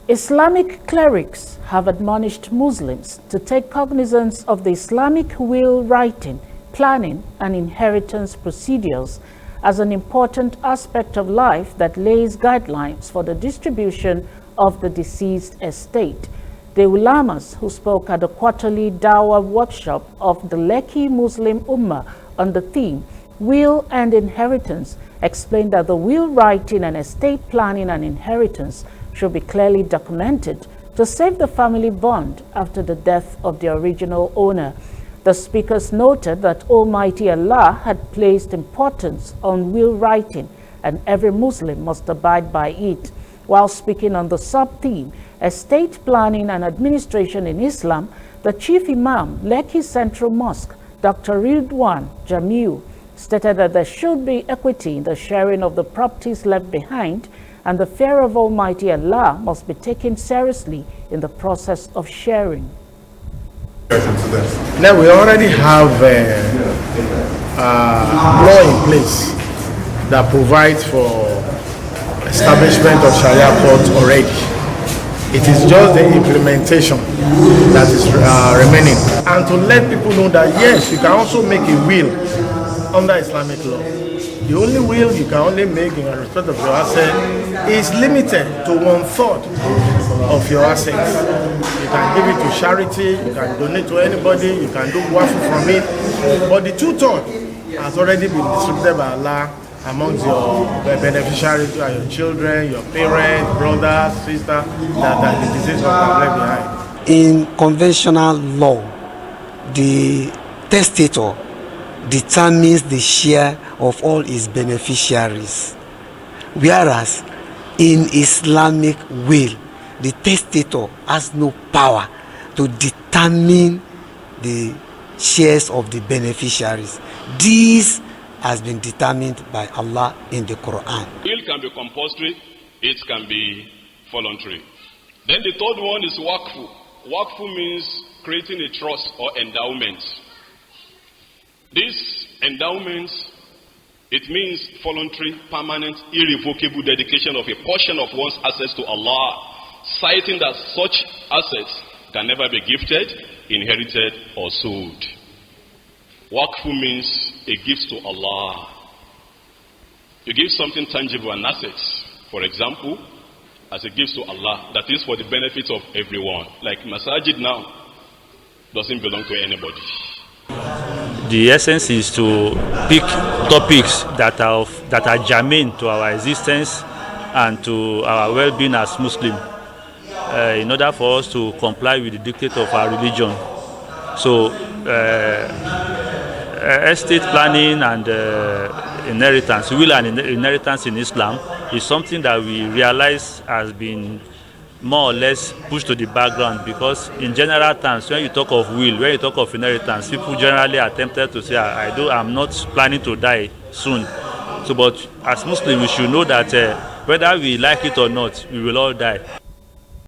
Islamic clerics have admonished Muslims to take cognizance of the Islamic will writing, planning, and inheritance procedures as an important aspect of life that lays guidelines for the distribution of the deceased estate. The Ulamas, who spoke at the quarterly Dawah workshop of the Lekki Muslim Ummah on the theme Will and Inheritance, explained that the will writing and estate planning and inheritance should be clearly documented to save the family bond after the death of the original owner. The speakers noted that Almighty Allah had placed importance on will writing and every Muslim must abide by it. While speaking on the sub-theme, Estate Planning and Administration in Islam, the Chief Imam, Lekki Central Mosque, Dr. Ridwan Jamiu, stated that there should be equity in the sharing of the properties left behind, and the fear of Almighty Allah must be taken seriously in the process of sharing. Now we already have law in place that provides for establishment of Sharia courts already. It is just the implementation that is remaining. And to let people know that yes, you can also make a will under Islamic law. The only will you can only make in respect of your asset is limited to 1/3 of your assets. You can give it to charity, you can donate to anybody, you can do waffle from it, but the 2/3 has already been distributed by Allah amongst your beneficiaries, your children, your parents, brothers, sisters, that the disease was left behind. In conventional law, the testator determines the share of all his beneficiaries, whereas in Islamic will, the testator has no power to determine the shares of the beneficiaries. This has been determined by Allah in the Quran. Will can be compulsory, it can be voluntary. Then the third one is waqfu. Waqfu means creating a trust or endowment. This endowment, it means voluntary, permanent, irrevocable dedication of a portion of one's assets to Allah, citing that such assets can never be gifted, inherited, or sold. Waqfu means a gift to Allah. You give something tangible, an asset, for example, as a gift to Allah, that is for the benefit of everyone. Like masajid now doesn't belong to anybody. The essence is to pick topics that are germane to our existence and to our well-being as Muslims, in order for us to comply with the dictate of our religion. So, estate planning and inheritance, will and inheritance in Islam is something that we realize has been more or less pushed to the background, because in general terms, when you talk of will, when you talk of inheritance, people generally are tempted to say, I'm not planning to die soon. So, but as Muslims, we should know that whether we like it or not, we will all die.